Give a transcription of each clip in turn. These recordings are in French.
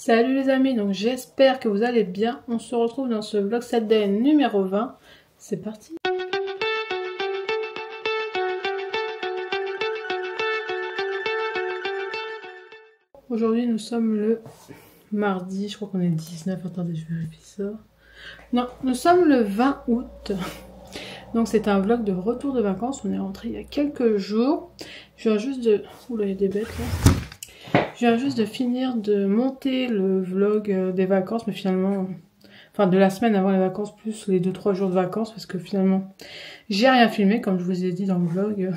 Salut les amis, donc j'espère que vous allez bien. On se retrouve dans ce vlog Saturday numéro 20. C'est parti. Aujourd'hui nous sommes le mardi, je crois qu'on est 19, attendez je vérifie ça. Non, nous sommes le 20 août. Donc c'est un vlog de retour de vacances, on est rentré il y a quelques jours. Je viens juste de... Oula, il y a des bêtes là. Je viens juste de finir de monter le vlog des vacances, mais finalement... Enfin, de la semaine avant les vacances, plus les 2-3 jours de vacances, parce que finalement, j'ai rien filmé, comme je vous ai dit dans le vlog.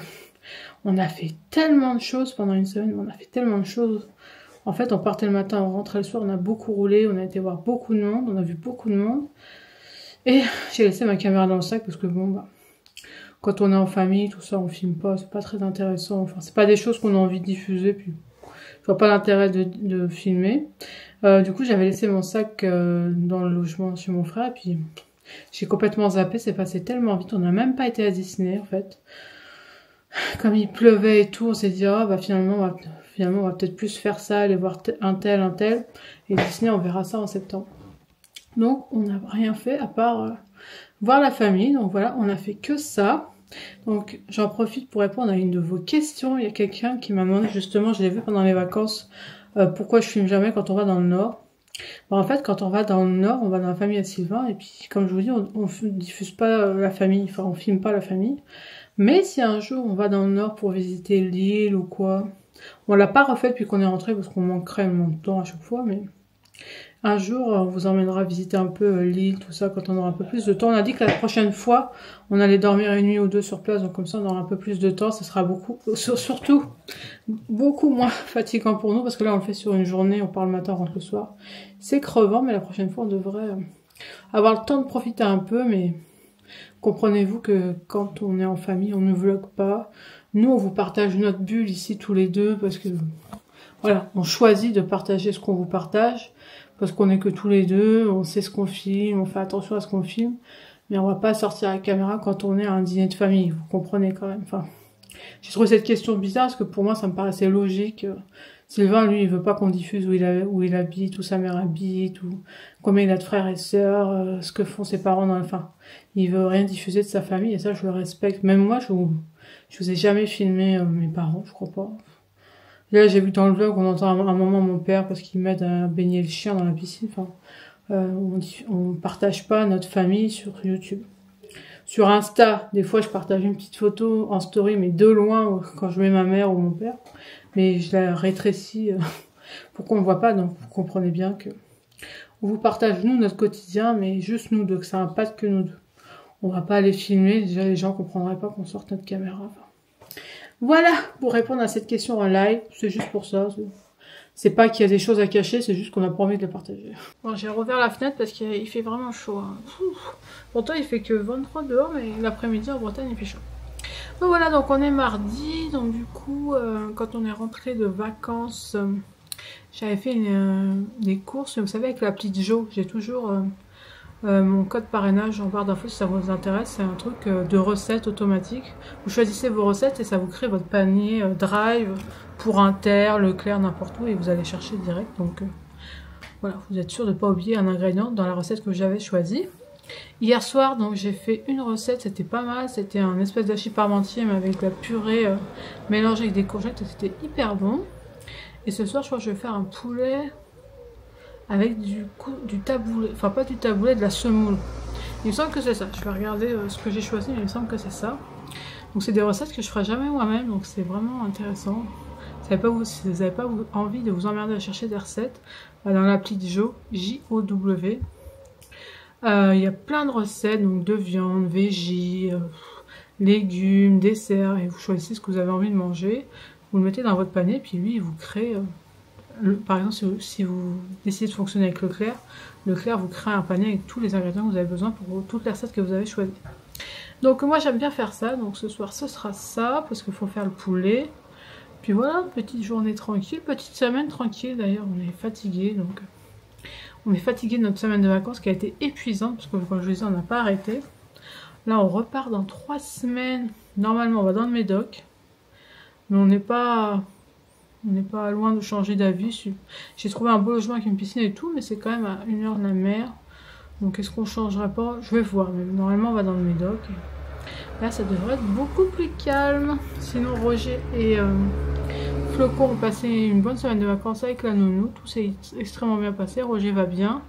On a fait tellement de choses pendant une semaine, on a fait tellement de choses. En fait, on partait le matin, on rentrait le soir, on a beaucoup roulé, on a été voir beaucoup de monde, on a vu beaucoup de monde. Et j'ai laissé ma caméra dans le sac, parce que bon, bah... Quand on est en famille, tout ça, on filme pas, c'est pas très intéressant. Enfin, c'est pas des choses qu'on a envie de diffuser, puis... Je vois pas l'intérêt de filmer. Du coup, j'avais laissé mon sac dans le logement chez mon frère. Et puis, j'ai complètement zappé. C'est passé tellement vite. On n'a même pas été à Disney, en fait. Comme il pleuvait et tout, on s'est dit, ah, bah, finalement, on va peut-être plus faire ça, aller voir un tel. Et Disney, on verra ça en septembre. Donc, on n'a rien fait à part voir la famille. Donc, voilà, on a fait que ça. Donc j'en profite pour répondre à une de vos questions. Il y a quelqu'un qui m'a demandé justement, je l'ai vu pendant les vacances, pourquoi je filme jamais quand on va dans le Nord. Bon, en fait, quand on va dans le Nord, on va dans la famille à Sylvain, et puis comme je vous dis, on diffuse pas la famille, enfin on filme pas la famille. Mais si un jour on va dans le Nord pour visiter l'île ou quoi, on l'a pas refait depuis qu'on est rentré parce qu'on manque cruellement de temps à chaque fois, mais... Un jour, on vous emmènera visiter un peu l'île, tout ça, quand on aura un peu plus de temps. On a dit que la prochaine fois, on allait dormir une nuit ou deux sur place, donc comme ça, on aura un peu plus de temps. Ça sera surtout beaucoup moins fatigant pour nous, parce que là, on le fait sur une journée, on part le matin, on rentre le soir. C'est crevant, mais la prochaine fois, on devrait avoir le temps de profiter un peu, mais comprenez-vous que quand on est en famille, on ne vlog pas. Nous, on vous partage notre bulle ici tous les deux, parce que, voilà, on choisit de partager ce qu'on vous partage. Parce qu'on est que tous les deux, on sait ce qu'on filme, on fait attention à ce qu'on filme, mais on va pas sortir la caméra quand on est à un dîner de famille, vous comprenez quand même. Enfin, j'ai trouvé cette question bizarre parce que pour moi ça me paraissait logique. Sylvain, lui, il veut pas qu'on diffuse où il habite, où sa mère habite, ou combien il a de frères et sœurs, ce que font ses parents dans enfin, il veut rien diffuser de sa famille et ça je le respecte. Même moi, je vous ai jamais filmé mes parents, je crois pas. Là, j'ai vu dans le vlog, on entend un moment mon père parce qu'il m'aide à baigner le chien dans la piscine. Enfin, on partage pas notre famille sur YouTube. Sur Insta, des fois, je partage une petite photo en story, mais de loin, quand je mets ma mère ou mon père. Mais je la rétrécis pour qu'on ne voit pas. Donc, vous comprenez bien que on vous partage, nous, notre quotidien, mais juste nous deux, que ça impacte que nous deux. On va pas aller filmer. Déjà, les gens comprendraient pas qu'on sorte notre caméra. Enfin, voilà, pour répondre à cette question en live, c'est juste pour ça. C'est pas qu'il y a des choses à cacher, c'est juste qu'on a pas envie de les partager. Bon, j'ai rouvert la fenêtre parce qu'il fait vraiment chaud. Hein. Pourtant, il fait que 23 dehors, mais l'après-midi en Bretagne, il fait chaud. Bon, voilà, donc on est mardi. Donc du coup, quand on est rentré de vacances, j'avais fait des courses. Vous savez, avec l'appli Joe, j'ai toujours... mon code parrainage en barre d'infos si ça vous intéresse, c'est un truc de recettes automatique. Vous choisissez vos recettes et ça vous crée votre panier Drive pour Inter, Leclerc, n'importe où et vous allez chercher direct. Donc voilà, vous êtes sûr de ne pas oublier un ingrédient dans la recette que j'avais choisie. Hier soir, donc j'ai fait une recette, c'était pas mal, c'était un espèce d'hachis parmentier mais avec de la purée mélangée avec des courgettes et c'était hyper bon. Et ce soir, je crois que je vais faire un poulet avec du taboulé, enfin pas du taboulé, de la semoule. Il me semble que c'est ça. Je vais regarder ce que j'ai choisi, mais il me semble que c'est ça. Donc c'est des recettes que je ferai jamais moi-même, donc c'est vraiment intéressant. Si vous n'avez pas envie de vous emmerder à chercher des recettes, dans l'appli de Joe, J-O-W, il y a plein de recettes, donc de viande, végis, légumes, desserts, et vous choisissez ce que vous avez envie de manger. Vous le mettez dans votre panier, puis lui, il vous crée... par exemple, si vous décidez de fonctionner avec Leclerc vous crée un panier avec tous les ingrédients que vous avez besoin pour toutes les recettes que vous avez choisies. Donc moi j'aime bien faire ça, donc ce soir ce sera ça, parce qu'il faut faire le poulet. Puis voilà, petite journée tranquille, petite semaine tranquille, d'ailleurs on est fatigué, donc on est fatigué de notre semaine de vacances qui a été épuisante, parce que comme je vous disais on n'a pas arrêté. Là on repart dans 3 semaines, normalement on va dans le Médoc, mais on n'est pas... On n'est pas loin de changer d'avis. J'ai trouvé un beau logement avec une piscine et tout, mais c'est quand même à 1 heure de la mer. Donc est-ce qu'on changerait pas? Je vais voir, mais normalement on va dans le Médoc. Là ça devrait être beaucoup plus calme. Sinon Roger et Flocon ont passé une bonne semaine de vacances avec la nounou. Tout s'est extrêmement bien passé. Roger va bien.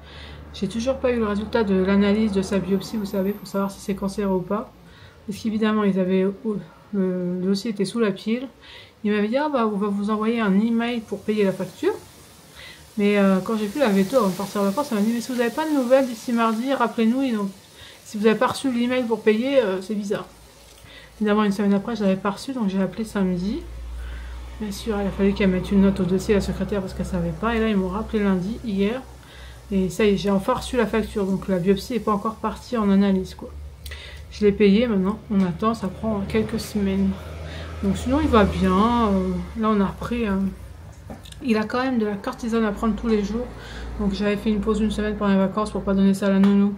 J'ai toujours pas eu le résultat de l'analyse de sa biopsie, vous savez, pour savoir si c'est cancéreux ou pas. Parce qu'évidemment, le dossier était sous la pile. Il m'avait dit, ah bah, on va vous envoyer un email pour payer la facture. Mais quand j'ai vu la veto avant de partir en vacances, elle m'a dit, mais si vous n'avez pas de nouvelles d'ici mardi, rappelez-nous. Si vous n'avez pas reçu l'email pour payer, c'est bizarre. Évidemment, une semaine après, je l'avais pas reçu, donc j'ai appelé samedi. Bien sûr, il a fallu qu'elle mette une note au dossier, la secrétaire, parce qu'elle savait pas. Et là, ils m'ont rappelé lundi, hier. Et ça y est, j'ai enfin reçu la facture, donc la biopsie n'est pas encore partie en analyse, quoi. Je l'ai payé, maintenant on attend, ça prend quelques semaines. Donc sinon il va bien, là on a repris, il a quand même de la cortisone à prendre tous les jours. Donc j'avais fait une pause d'une semaine pendant les vacances pour pas donner ça à la nounou.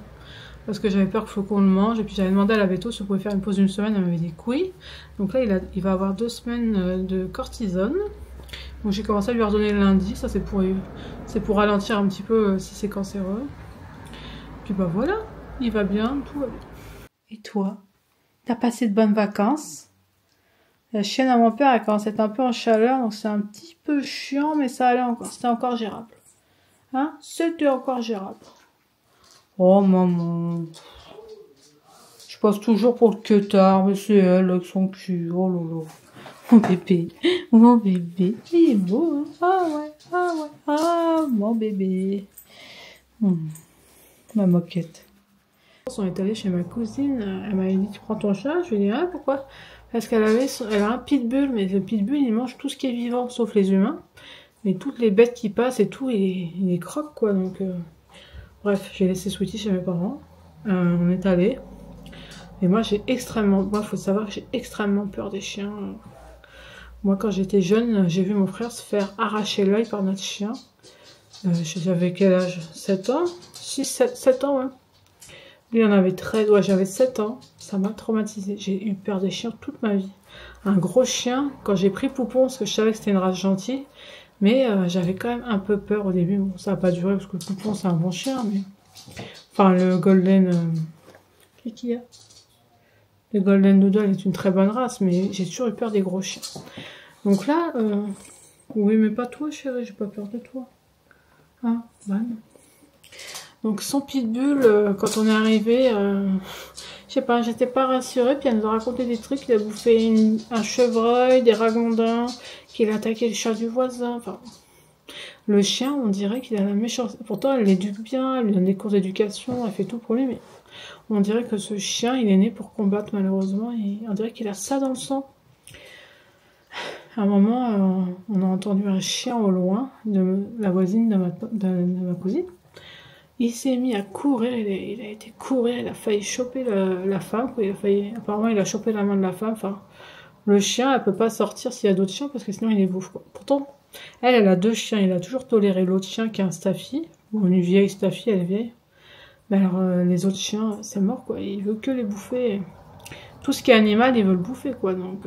Parce que j'avais peur qu'il faut qu'on le mange, et puis j'avais demandé à la veto si on pouvait faire une pause d'une semaine, elle m'avait dit que oui. Donc là il va avoir 2 semaines de cortisone. Donc j'ai commencé à lui redonner le lundi, ça c'est pour ralentir un petit peu si c'est cancéreux. Puis bah voilà, il va bien, tout va bien. Et toi, t'as passé de bonnes vacances? La chienne à mon père, elle commence à être un peu en chaleur, donc c'est un petit peu chiant, mais ça allait encore, c'était encore gérable. Hein? C'était encore gérable. Oh maman, je passe toujours pour le queutard, mais c'est elle avec son cul, oh lolo. Mon bébé, il est beau, hein? Ah ouais, ah ouais, ah mon bébé. Ma moquette. On est allé chez ma cousine, elle m'avait dit tu prends ton chat, je lui ai dit ah pourquoi? Parce qu'elle elle a un pitbull, mais le pitbull il mange tout ce qui est vivant sauf les humains. Mais toutes les bêtes qui passent et tout, il les croque quoi, donc bref, j'ai laissé Sweetie chez mes parents, on est allé. Et moi faut savoir que j'ai extrêmement peur des chiens. Moi quand j'étais jeune, j'ai vu mon frère se faire arracher l'œil par notre chien. J'avais quel âge? 7 ans? 7 ans, ouais. Lui en avait 13, ouais j'avais 7 ans, ça m'a traumatisée, j'ai eu peur des chiens toute ma vie. Un gros chien, quand j'ai pris Poupon, parce que je savais que c'était une race gentille, mais j'avais quand même un peu peur au début, bon ça n'a pas duré parce que Poupon c'est un bon chien, mais... Enfin le Golden... Qu'est-ce qu'il y a? Le Golden Doodle est une très bonne race, mais j'ai toujours eu peur des gros chiens. Donc là, oui mais pas toi chérie, j'ai pas peur de toi. Hein? Bah non. Donc son pitbull, quand on est arrivé, je sais pas, j'étais pas rassurée, puis elle nous a raconté des trucs, il a bouffé un chevreuil, des ragondins, qu'il a attaqué le chat du voisin, enfin... Le chien, on dirait qu'il a la méchance. Pourtant, elle l'éduque bien, elle lui donne des cours d'éducation, elle fait tout pour lui, mais on dirait que ce chien, il est né pour combattre malheureusement, et on dirait qu'il a ça dans le sang. À un moment, on a entendu un chien au loin, de la voisine de ma cousine. Il s'est mis à courir, il a été courir, il a failli choper la femme, quoi. Apparemment il a chopé la main de la femme, enfin, le chien, elle peut pas sortir s'il y a d'autres chiens, parce que sinon il les bouffe, quoi. Pourtant, elle a 2 chiens, il a toujours toléré l'autre chien qui est un staffy, ou une vieille staffy, elle est vieille. Mais alors, les autres chiens, c'est mort, quoi, il veut que les bouffer. Tout ce qui est animal, il veut le bouffer, quoi, donc...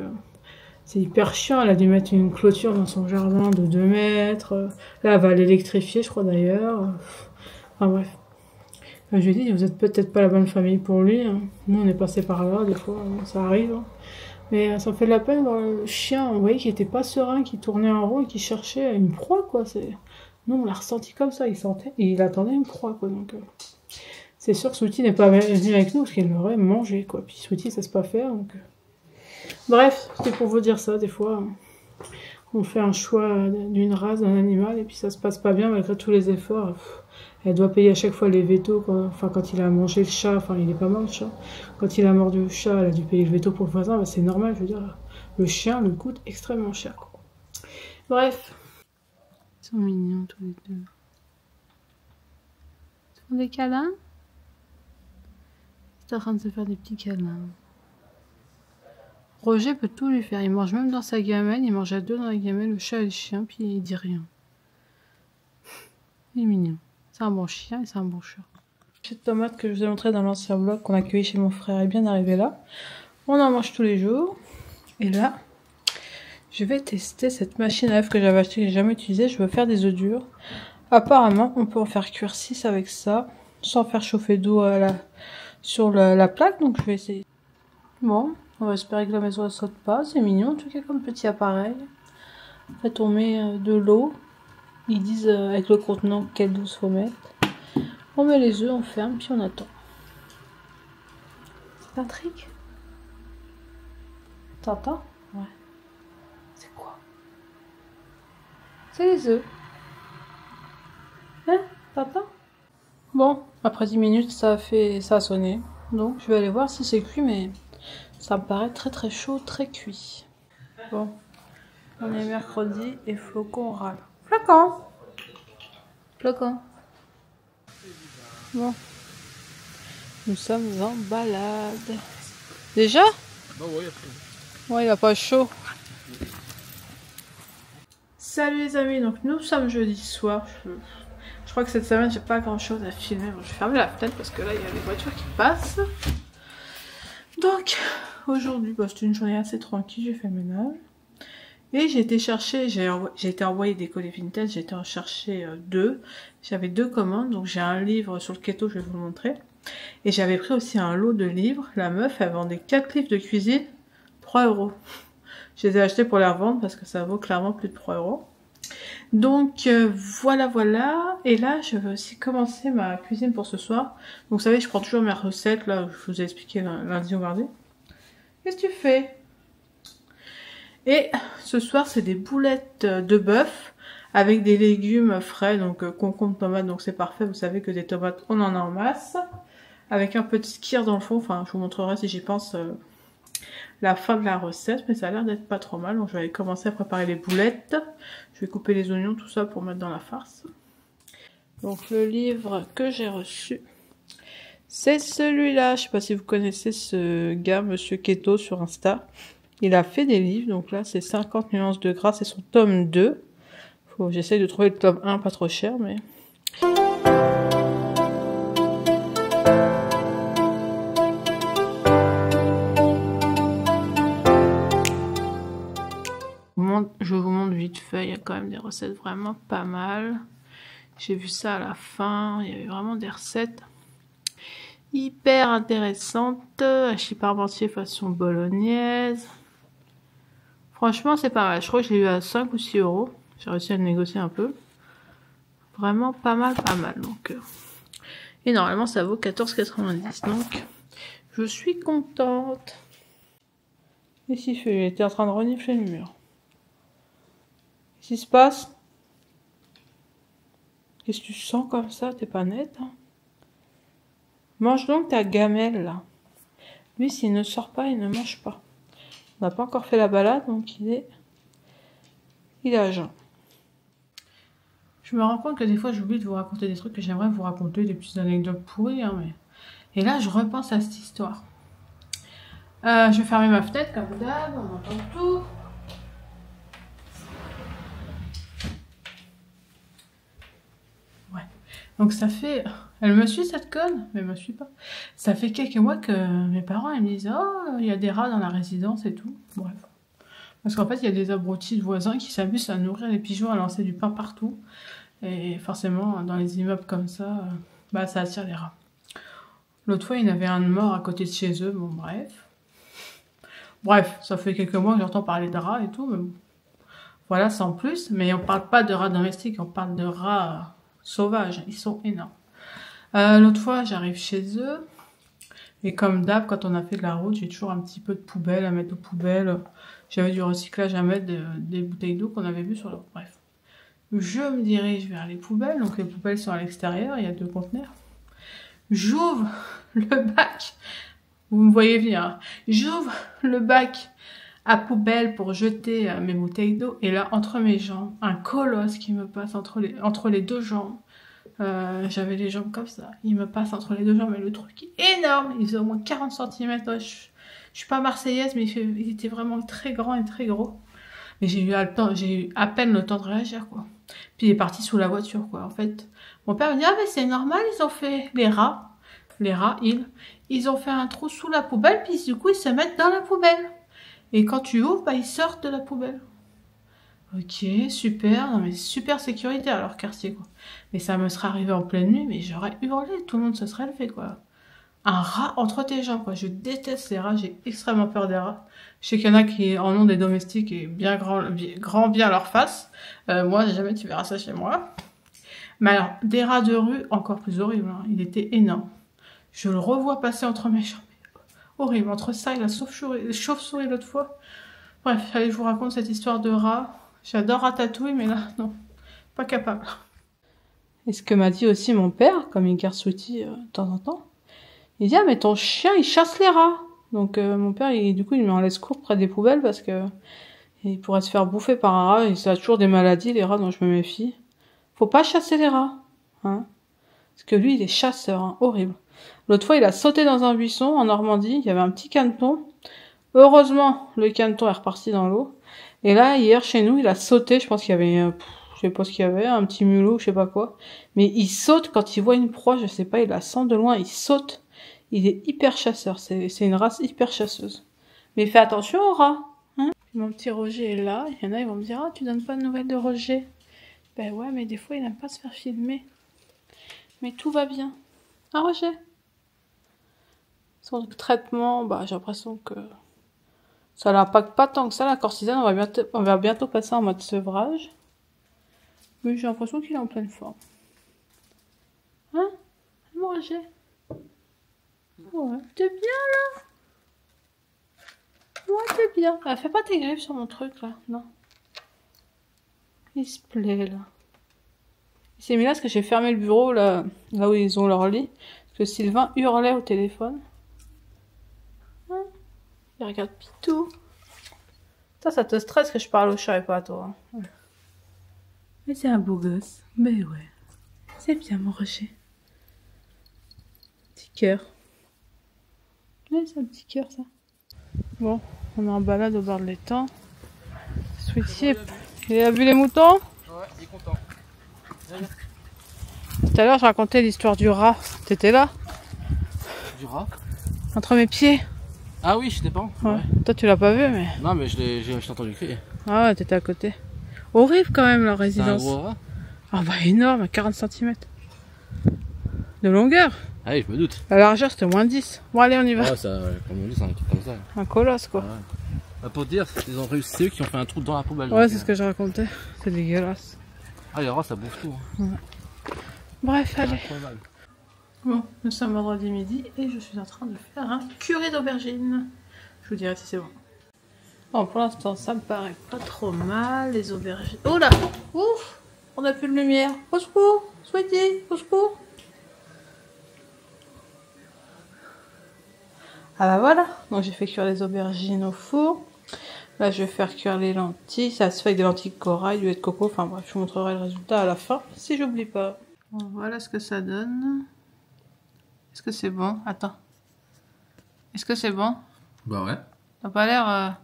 c'est hyper chiant, elle a dû mettre une clôture dans son jardin de 2 mètres, là elle va l'électrifier, je crois d'ailleurs... Enfin bref. Je lui ai dit, vous êtes peut-être pas la bonne famille pour lui. Hein. Nous, on est passé par là, des fois, ça arrive. Hein. Mais ça me fait de la peine voir le chien, vous voyez, qui était pas serein, qui tournait en rond et qui cherchait une proie, quoi. Nous, on l'a ressenti comme ça, il attendait une proie, quoi. Donc, c'est sûr que Sweetie n'est pas venu avec nous, parce qu'il l'aurait mangé, quoi. Puis Sweetie, ça se pas faire, donc... Bref, c'était pour vous dire ça, des fois... On fait un choix d'une race, d'un animal, et puis ça se passe pas bien malgré tous les efforts. Elle doit payer à chaque fois les vétos, quand il a mangé le chat, enfin il est pas mort le chat. Quand il a mordu le chat, elle a dû payer le veto pour le voisin, bah, c'est normal, je veux dire. Le chien le coûte extrêmement cher, quoi. Bref. Ils sont mignons tous les deux. Ils font des câlins? Ils sont en train de se faire des petits câlins. Roger peut tout lui faire, il mange même dans sa gamelle, il mange à 2 dans la gamelle, le chat et le chien, puis il dit rien. Il est mignon. C'est un bon chien et c'est un bon chat. Cette tomate que je vous ai montré dans l'ancien vlog qu'on a cueilli chez mon frère est bien arrivée là. On en mange tous les jours. Et là, Je vais tester cette machine à lave que j'avais achetée, que j'ai jamais utilisée. Je veux faire des œufs durs. Apparemment, on peut en faire cuire 6 avec ça, sans faire chauffer d'eau sur la plaque. Donc je vais essayer. Bon, on va espérer que la maison ne saute pas. C'est mignon en tout cas comme petit appareil. En fait, on met de l'eau. Ils disent avec le contenant quelle douce faut mettre. On met les œufs, on ferme, puis on attend. C'est un trick. T'entends? Ouais. C'est quoi? C'est les œufs. Hein? T'entends? Bon, après 10 minutes, ça a sonné. Donc, je vais aller voir si c'est cuit, mais ça me paraît très très chaud, très cuit. Bon, on est mercredi et Flocon râle. Flocon! Flocon! Bon, nous sommes en balade. Déjà? Bah ouais, ouais, il a pas chaud. Salut les amis, donc nous sommes jeudi soir. Je crois que cette semaine j'ai pas grand chose à filmer. Bon, je vais fermer la fenêtre parce que là il y a les voitures qui passent. Donc aujourd'hui bah, c'était une journée assez tranquille, j'ai fait le ménage. Et j'ai été chercher, j'ai été envoyer des colis vintage, j'ai été en chercher deux. J'avais 2 commandes, donc j'ai un livre sur le keto, je vais vous le montrer. Et j'avais pris aussi un lot de livres. La meuf, elle vendait 4 livres de cuisine, 3 €. Je les ai achetés pour les revendre parce que ça vaut clairement plus de 3 €. Donc voilà. Et là, je vais aussi commencer ma cuisine pour ce soir. Donc vous savez, je prends toujours mes recettes, là, je vous ai expliqué lundi ou mardi. Qu'est-ce que tu fais? Et ce soir, c'est des boulettes de bœuf avec des légumes frais, donc concombre, tomate, donc c'est parfait. Vous savez que des tomates, on en a en masse. Avec un peu de skyr dans le fond, enfin je vous montrerai si j'y pense la fin de la recette, mais ça a l'air d'être pas trop mal. Donc je vais commencer à préparer les boulettes. Je vais couper les oignons, tout ça pour mettre dans la farce. Donc le livre que j'ai reçu, c'est celui-là. Je sais pas si vous connaissez ce gars, Monsieur Keto sur Insta. Il a fait des livres, donc là c'est 50 nuances de gras, c'est son tome 2. J'essaye de trouver le tome 1 pas trop cher, mais... Je vous montre vite fait, il y a quand même des recettes vraiment pas mal. J'ai vu ça à la fin, il y avait vraiment des recettes hyper intéressantes. Hachis parmentier façon bolognaise. Franchement, c'est pas mal. Je crois que je l'ai eu à 5 ou 6 €. J'ai réussi à le négocier un peu. Vraiment pas mal. Donc, et normalement, ça vaut 14,90 €. Donc, je suis contente. Et si il était en train de renifler le mur. Qu'est-ce qui se passe? Qu'est-ce que tu sens comme ça? T'es pas nette, hein? Mange donc ta gamelle, là. Lui, s'il ne sort pas, il ne mange pas. On n'a pas encore fait la balade, donc il est à jeun. Je me rends compte que des fois, j'oublie de vous raconter des trucs que j'aimerais vous raconter, des petites anecdotes pourries, hein, mais... Et là, je repense à cette histoire. Je vais fermer ma fenêtre, comme d'hab, on entend tout. Donc ça fait... Elle me suit cette conne, mais elle me suit pas. Ça fait quelques mois que mes parents ils me disent « Oh, il y a des rats dans la résidence et tout. » Bref. Parce qu'en fait, il y a des abrutis de voisins qui s'amusent à nourrir les pigeons, à lancer du pain partout. Et forcément, dans les immeubles comme ça, bah ça attire les rats. L'autre fois, il y en avait un de mort à côté de chez eux. Bon, bref. Bref, ça fait quelques mois que j'entends parler de rats et tout. Mais bon. Voilà, sans plus. Mais on parle pas de rats domestiques, on parle de rats... sauvages, ils sont énormes. L'autre fois, j'arrive chez eux, et comme d'hab, quand on a fait de la route, j'ai toujours un petit peu de poubelle à mettre aux poubelles. J'avais du recyclage à mettre, des bouteilles d'eau qu'on avait vues sur le... Bref. Je me dirige vers les poubelles, donc les poubelles sont à l'extérieur, il y a 2 conteneurs. J'ouvre le bac, vous me voyez venir, hein. J'ouvre le bac à poubelle pour jeter mes bouteilles d'eau, et là, entre mes jambes, un colosse qui me passe entre les 2 jambes. J'avais les jambes comme ça, il me passe entre les 2 jambes, et le truc est énorme, il faisait au moins 40 cm. Je suis pas marseillaise, mais il était vraiment très grand et très gros. Mais j'ai eu à peine le temps de réagir, quoi. Puis il est parti sous la voiture, quoi. En fait, mon père me dit « Ah mais c'est normal, ils ont fait les rats, ils ont fait un trou sous la poubelle, puis du coup ils se mettent dans la poubelle. Et quand tu ouvres, bah ils sortent de la poubelle. » Ok, super. Non, mais super sécurité à leur quartier, quoi. Mais ça me serait arrivé en pleine nuit, mais j'aurais hurlé. Tout le monde se serait levé, quoi. Un rat entre tes jambes, quoi. Je déteste les rats. J'ai extrêmement peur des rats. Je sais qu'il y en a qui en ont des domestiques et bien grand bien leur face. Moi, jamais tu verras ça chez moi. Mais alors, des rats de rue, encore plus horrible. Hein. Il était énorme. Je le revois passer entre mes jambes. Horrible. Entre ça et la chauve-souris l'autre fois. Bref, allez, je vous raconte cette histoire de rat. J'adore Ratatouille, mais là, non. Pas capable. Et ce que m'a dit aussi mon père, comme il garde Sweetie de temps en temps, il dit, ah, mais ton chien, il chasse les rats. Donc, mon père, du coup, il met en laisse courte près des poubelles parce que il pourrait se faire bouffer par un rat. Et ça a toujours des maladies, les rats, dont je me méfie. Faut pas chasser les rats. Hein. Parce que lui, il est chasseur. Hein. Horrible. L'autre fois, il a sauté dans un buisson en Normandie. Il y avait un petit caneton. Heureusement, le caneton est reparti dans l'eau. Et là, hier, chez nous, il a sauté. Je pense qu'il y avait, je sais pas ce qu'il y avait, un petit mulot, je sais pas quoi. Mais il saute quand il voit une proie, je sais pas, il la sent de loin, il saute. Il est hyper chasseur. C'est une race hyper chasseuse. Mais fais attention aux rats. Hein. Mon petit Roger est là. Il y en a, ils vont me dire, ah, tu donnes pas de nouvelles de Roger. Ben ouais, mais des fois, il n'aime pas se faire filmer. Mais tout va bien. Ah, Roger. Son traitement, bah, j'ai l'impression que ça l'impacte pas tant que ça, la cortisone. On va bientôt passer en mode sevrage. Mais j'ai l'impression qu'il est en pleine forme. Hein? Mon Roger? Ouais, t'es bien, là? Ouais, t'es bien. Ah, fais pas tes griffes sur mon truc, là. Non. Il se plaît, là. Il s'est mis là parce que j'ai fermé le bureau, là où ils ont leur lit. Parce que Sylvain hurlait au téléphone. Hein? Il regarde Pitou. Ça te stresse que je parle au chat et pas à toi. Hein? Ouais. Mais c'est un beau gosse. Mais ouais. C'est bien, mon Roger. Petit cœur. Ouais, c'est un petit cœur, ça. Bon, on est en balade au bord de l'étang. Sweetie, il a vu les moutons? Ouais, il est content. Tout à l'heure, je racontais l'histoire du rat. T'étais là? Du rat? Entre mes pieds. Ah oui, je sais pas. Ouais. Toi, tu l'as pas vu, mais... Non, mais j'ai entendu crier. Ah ouais, t'étais à côté. Horrible quand même, leur C'est un résidence. gros rat? Ah bah énorme, 40 cm. De longueur. Ah oui, je me doute. La largeur, c'était moins 10. Bon, allez, on y va. Ouais, ça, comme on dit, c'est un truc comme ça. Un colosse, quoi. Ouais. Bah, pour te dire, c'est eux qui ont fait un trou dans la poubelle. Ouais, donc, c'est ce que je racontais. C'est dégueulasse. Ah, les rats, ça bouffe tout. Hein. Ouais. Bref, allez. Incroyable. Bon, nous sommes vendredi midi et je suis en train de faire un curry d'aubergine. Je vous dirai si c'est bon. Bon, pour l'instant, ça me paraît pas trop mal, les aubergines. Oh là! Ouf! On a plus de lumière. Au secours! Sweetie, au secours! Ah bah voilà! Donc j'ai fait cuire les aubergines au four. Là, je vais faire cuire les lentilles. Ça se fait avec des lentilles corail, du lait de coco. Enfin bref, je vous montrerai le résultat à la fin, si j'oublie pas. Bon, voilà ce que ça donne. Est-ce que c'est bon? Attends. Est-ce que c'est bon? Bah ouais. Ça n'a pas l'air...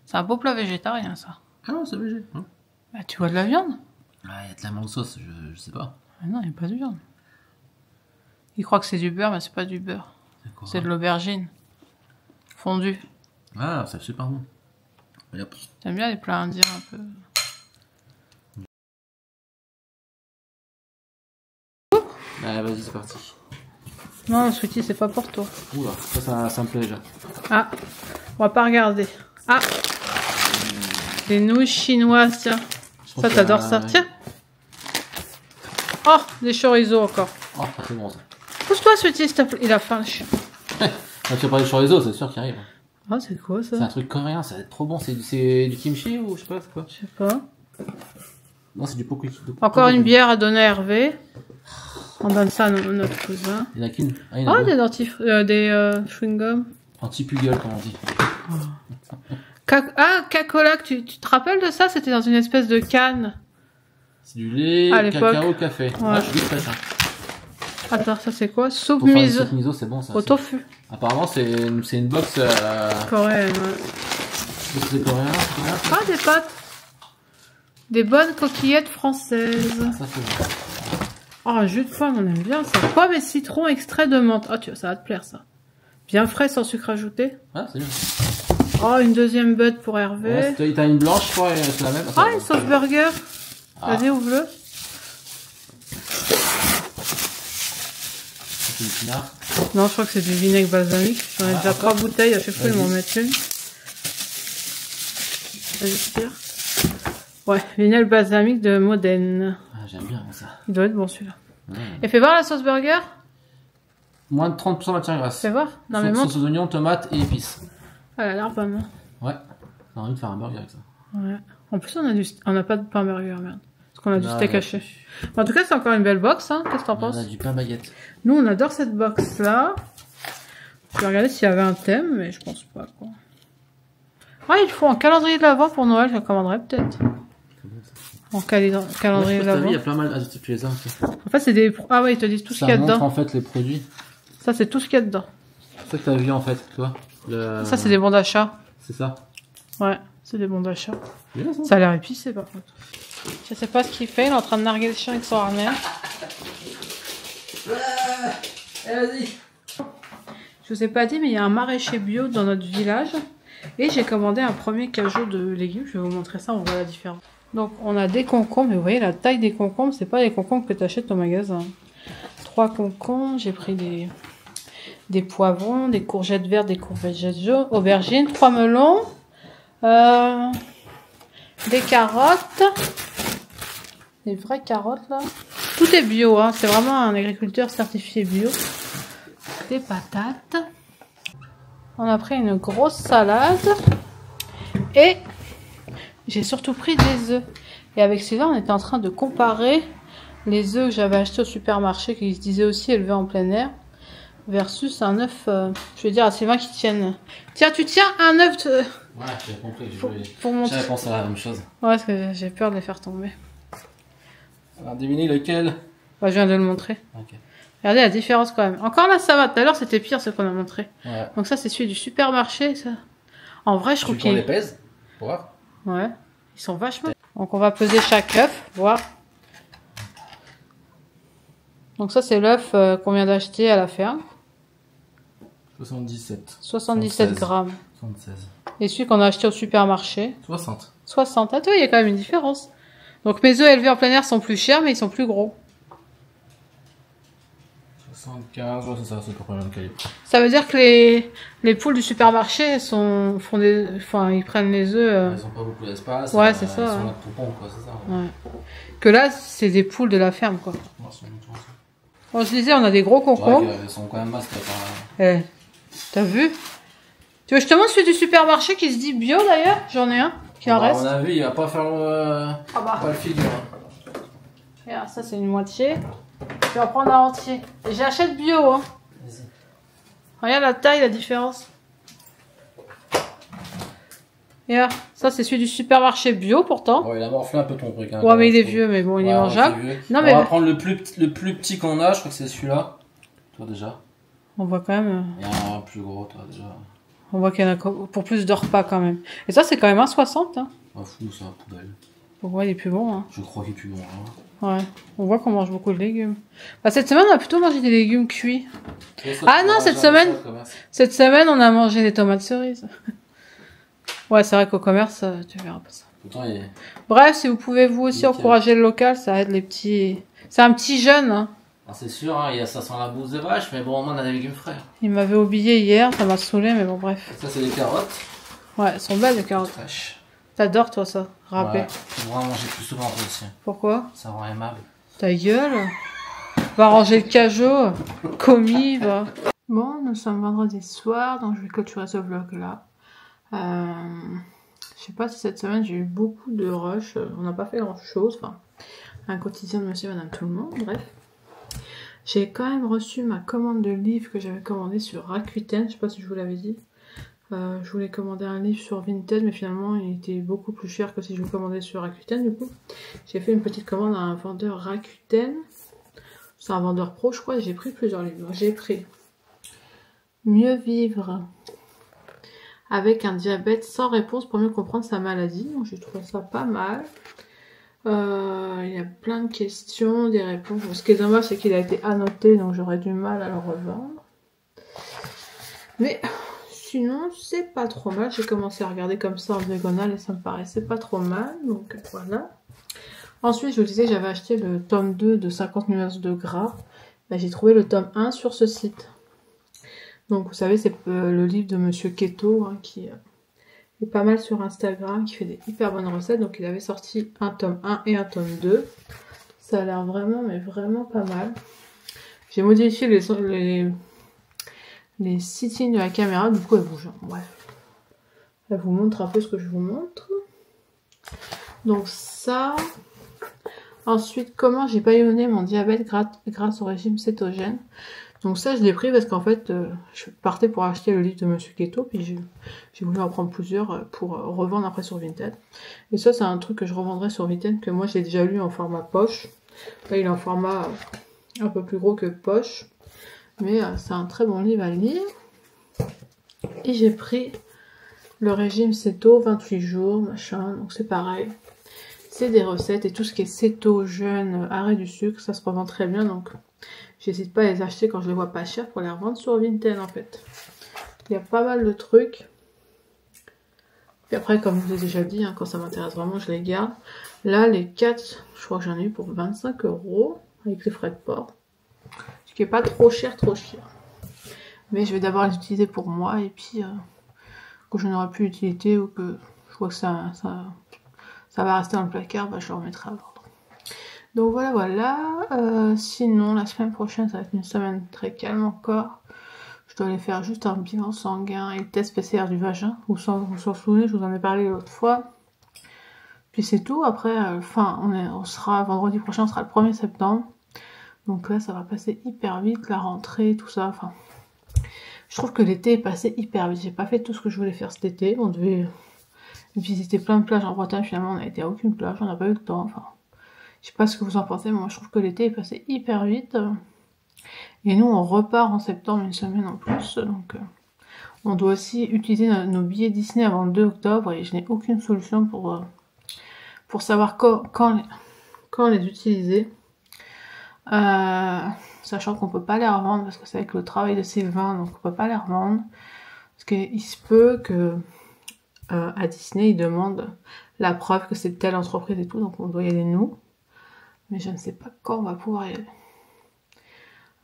C'est un beau plat végétarien, ça. Ah non, c'est végé. Hein. Bah, tu vois de la viande? Ah, il y a de la menthe sauce, je sais pas. Ah non, il n'y a pas de viande. Il croit que c'est du beurre, mais c'est pas du beurre. C'est de l'aubergine. Fondue. Ah, c'est super bon. Yep. J'aime bien les plats indiens un peu. Ah, vas-y, c'est parti. Non, Sweetie, c'est pas pour toi. Oula, ça me plaît déjà. Ah, on va pas regarder. Ah, des nouilles chinoises, tiens. Ça, t'adores ça. Tiens. Oh, des chorizo encore. Oh, ça fait bon ça. Pousse-toi, Sweetie, s'il te plaît. Il a faim, le chien. Quand tu as parlé de chorizo, c'est sûr qu'il arrive. Ah, c'est quoi ça? C'est un truc coréen, ça va être trop bon. C'est du kimchi ou je sais pas, c'est quoi? Je sais pas. Non, c'est du poku. Encore une bière à donner à Hervé. On donne ça à notre cousin. Il y en a qu'une. Ah, il y en a Oh, deux. des chewing-gum. Anti-puggle, comme on dit. Cacolac, tu te rappelles de ça? C'était dans une espèce de canne. C'est du lait, À l'époque. cacao, café. Ouais. Ouais, je suis prêt, ça. Attends, ça c'est quoi? Soupe Pour faire une mise soupe miso, c'est bon ça. au aussi. tofu. Apparemment, c'est une box. Coréenne, ouais. C'est coréen. Ah, des pâtes. Des bonnes coquillettes françaises. Ça, c'est bon. Oh, un jus de pomme, on aime bien ça. Pomme et citron extrait de menthe. Ah, ça va te plaire ça. Bien frais, sans sucre ajouté. Ah, c'est bien. Oh, une deuxième butte pour Hervé. Ouais, t'as une blanche, je crois, et c'est la même. Ah, une sauce burger. Ah. Vas-y, ouvre-le. C'est du pinard. Non, je crois que c'est du vinaigre balsamique. J'en ai déjà 3 bouteilles. À chaque fois, ils m'en mettent une. Vas-y, tire. Ouais, vinaigre balsamique de Modène. Ah, j'aime bien ça. Il doit être bon celui-là. Et fais voir la sauce burger. Moins de 30% matière grasse. Fais voir. Non, mais montre. Sauce aux oignons, tomates et épices. Ah, elle a l'air pas mal. Ouais. J'ai envie de faire un burger avec ça. Ouais. En plus, on a pas de pain burger, merde. Parce qu'on a du Non, steak haché. Bon, en tout cas, c'est encore une belle box, hein. Qu'est-ce que t'en penses? On a du pain baguette. Nous, on adore cette box-là. Je vais regarder s'il y avait un thème, mais je pense pas, quoi. Ah, il faut un calendrier de l'Avent pour Noël, je le commanderais peut-être. En calendrier de l'Avent. Il y a plein mal. Ah, tu les as, ok. En fait, c'est des... Ah ouais, ils te disent tout ce qu'il y a Ça montre dedans. en fait les produits. Ça, c'est tout ce qu'il y a dedans. C'est ça que t'as vu en fait, tu vois. Ça, c'est des bons d'achat. C'est ça. Ouais, c'est des bons d'achat. Bien, ça. Ça a l'air épicé, par contre. Je sais pas ce qu'il fait, il est en train de narguer le chien avec son harnais. Vas-y. Je vous ai pas dit, mais il y a un maraîcher bio dans notre village. Et j'ai commandé un premier cajot de légumes. Je vais vous montrer ça, on voit la différence. Donc, on a des concombres. Mais vous voyez, la taille des concombres, c'est pas les concombres que tu achètes au magasin. 3 concombres. J'ai pris des poivrons, des courgettes vertes, des courgettes jaunes, aubergines, 3 melons, des carottes. Des vraies carottes, là. Tout est bio, hein. C'est vraiment un agriculteur certifié bio. Des patates. On a pris une grosse salade. Et j'ai surtout pris des œufs. Et avec Sylvain, on était en train de comparer les œufs que j'avais achetés au supermarché, qui se disaient aussi élevés en plein air, versus un œuf, je vais dire à Sylvain qui tienne. Tiens, tu tiens un œuf de... Ouais, j'ai compris. Pour montrer. J'avais pensé à la même chose. Ouais, parce que j'ai peur de les faire tomber. Alors, devinez lequel? Ouais, je viens de le montrer. Ok. Regardez la différence quand même. Encore là, ça va. Tout à l'heure, c'était pire ce qu'on a montré. Ouais. Donc ça, c'est celui du supermarché, ça. En vrai, je trouve Tu les qu'il... pèses pour voir. Ouais. Ils sont vachement... Donc on va peser chaque œuf, voir. Donc ça, c'est l'œuf qu'on vient d'acheter à la ferme. 77. 77 76. grammes. 76. Et celui qu'on a acheté au supermarché, 60. 60. Ah, toi, il y a quand même une différence. Donc mes œufs élevés en plein air sont plus chers, mais ils sont plus gros. 75, ouais, c'est ça, c'est à peu près le même calibre. Ça veut dire que les poules du supermarché ils prennent les œufs. Ils ont pas beaucoup d'espace. Ouais, c'est Ils ça, sont ouais. là tout bon, quoi, c'est ça. Ouais. Que là, c'est des poules de la ferme, quoi. Ouais, ils sont tout ensemble. On se disait, on a des gros concombres. Ouais, ils sont quand même masses, pas... T'as vu? Tu veux que je te montre celui du supermarché qui se dit bio d'ailleurs? J'en ai un qui en reste. À mon avis, il va pas faire pas le figure. Regarde, ça c'est une moitié. Je vais en prendre un entier. Et j'achète bio, hein. Vas-y. Regarde la taille, la différence. Et là, ça c'est celui du supermarché bio pourtant. Bon, il a morflé un peu ton truc. Hein, Ouais, mais il est vieux, mais bon, il est mangeable. Non, mais on va prendre le plus petit qu'on a, je crois que c'est celui-là. Toi déjà. on voit quand même. Il y a un plus gros, toi déjà. On voit qu'il y en a pour plus de repas quand même. Et ça, c'est quand même 1,60. Hein. Ah, fou, c'est un poubelle. On voit, il est plus bon. Hein. Je crois qu'il est plus bon. Hein. Ouais, on voit qu'on mange beaucoup de légumes. Bah, cette semaine, on a plutôt mangé des légumes cuits. Ah non, cette semaine, on a mangé des tomates cerises. Ouais, c'est vrai qu'au commerce, tu verras pas ça. Pourtant, il est... Bref, si vous pouvez vous aussi nickel. encourager le local, ça aide les petits... C'est un petit jeune, hein. Ah, c'est sûr, hein, ça sent la bouse de vache, mais bon, au moins on a des légumes frais. Il m'avait oublié hier, ça m'a saoulé, mais bon, bref. Ça, c'est des carottes. Ouais, elles sont belles, les carottes. Fraîches. T'adores, toi, ça, râpé. Ouais, on va en manger plus souvent aussi. Pourquoi? Ça rend aimable. Ta gueule. Va ranger le cajot. Commis, va. Bon, nous sommes vendredi soir, donc je vais clôturer ce vlog-là. Je sais pas si cette semaine j'ai eu beaucoup de rush. On n'a pas fait grand-chose. Enfin, un quotidien de monsieur et madame tout le monde, bref. J'ai quand même reçu ma commande de livres que j'avais commandé sur Rakuten. Je sais pas si je vous l'avais dit. Je voulais commander un livre sur Vinted, mais finalement il était beaucoup plus cher que si je le commandais sur Rakuten. Du coup, j'ai fait une petite commande à un vendeur Rakuten. C'est un vendeur pro, je crois. Et j'ai pris plusieurs livres. J'ai pris Mieux vivre avec un diabète sans réponse pour mieux comprendre sa maladie. Donc j'ai trouvé ça pas mal. Il y a plein de questions, des réponses. Ce qui est dommage, c'est qu'il a été annoté, donc j'aurais du mal à le revendre. Mais sinon, c'est pas trop mal. J'ai commencé à regarder comme ça en diagonale et ça me paraissait pas trop mal. Donc voilà. Ensuite, je vous disais, j'avais acheté le tome 2 de 50 nuances de gras. Ben, j'ai trouvé le tome 1 sur ce site. Donc vous savez, c'est le livre de Monsieur Keto hein, qui est pas mal sur Instagram, qui fait des hyper bonnes recettes. Donc il avait sorti un tome 1 et un tome 2. Ça a l'air vraiment, mais vraiment pas mal. J'ai modifié les settings de la caméra, du coup elle bouge. Bref. Elle vous montre un peu ce que je vous montre. Donc ça. Ensuite, comment j'ai bâillonné mon diabète grâce au régime cétogène. Donc ça, je l'ai pris parce qu'en fait, je partais pour acheter le livre de Monsieur Keto, puis j'ai voulu en prendre plusieurs pour revendre après sur Vinted. Et ça, c'est un truc que je revendrai sur Vinted, que moi j'ai déjà lu en format poche. Là, il est en format un peu plus gros que poche. Mais c'est un très bon livre à lire. Et j'ai pris le régime céto, 28 jours, machin. Donc c'est pareil. C'est des recettes et tout ce qui est céto, jeûne, arrêt du sucre, ça se revend très bien. Donc j'hésite pas à les acheter quand je les vois pas chers pour les revendre sur Vinted en fait. Il y a pas mal de trucs. Puis après, comme je vous ai déjà dit, hein, quand ça m'intéresse vraiment, je les garde. Là, les 4, je crois que j'en ai eu pour 25 € avec les frais de port. Ce qui est pas trop cher, Mais je vais d'abord les utiliser pour moi et puis quand je n'aurai plus d'utilité ou que je vois que ça va rester dans le placard, bah, je le remettrai à vendre. Donc voilà. Sinon, la semaine prochaine, ça va être une semaine très calme encore. Je dois aller faire juste un bilan sanguin et le test PCR du vagin. Vous vous souvenez, je vous en ai parlé l'autre fois. Puis c'est tout. Après, on sera vendredi prochain, on sera le 1er septembre. Donc là, ça va passer hyper vite, la rentrée, tout ça. Enfin, je trouve que l'été est passé hyper vite. J'ai pas fait tout ce que je voulais faire cet été. On devait visiter plein de plages en Bretagne. Finalement, on n'a été à aucune plage. On n'a pas eu le temps. Enfin, je sais pas ce que vous en pensez, mais moi, je trouve que l'été est passé hyper vite. Et nous, on repart en septembre, une semaine en plus. Donc, on doit aussi utiliser nos billets Disney avant le 2 octobre. Et je n'ai aucune solution pour savoir quand les utiliser. Sachant qu'on peut pas les revendre parce que c'est avec le travail de Sylvain, donc on peut pas les revendre. Parce qu'il se peut que à Disney ils demandent la preuve que c'est telle entreprise et tout, donc on doit y aller nous. Mais je ne sais pas quand on va pouvoir y aller.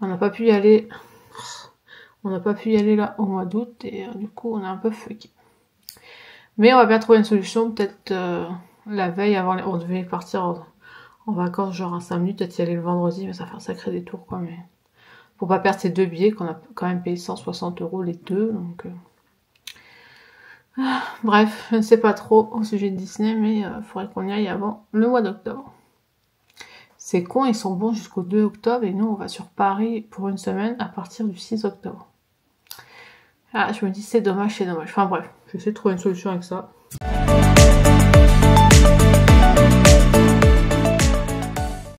On n'a pas pu y aller là au mois d'août et du coup on est un peu fucké. Mais on va bien trouver une solution, peut-être la veille avant on devait partir en vacances genre un 5 minutes, peut-être y aller le vendredi, mais ça va faire sacré détour quoi, mais pour pas perdre ces deux billets qu'on a quand même payé 160 € les deux, donc bref, je ne sais pas trop au sujet de Disney, mais faudrait qu'on y aille avant le mois d'octobre. C'est con, ils sont bons jusqu'au 2 octobre et nous on va sur Paris pour une semaine à partir du 6 octobre. Ah, je me dis c'est dommage. Enfin bref, je vais essayer de trouver une solution avec ça.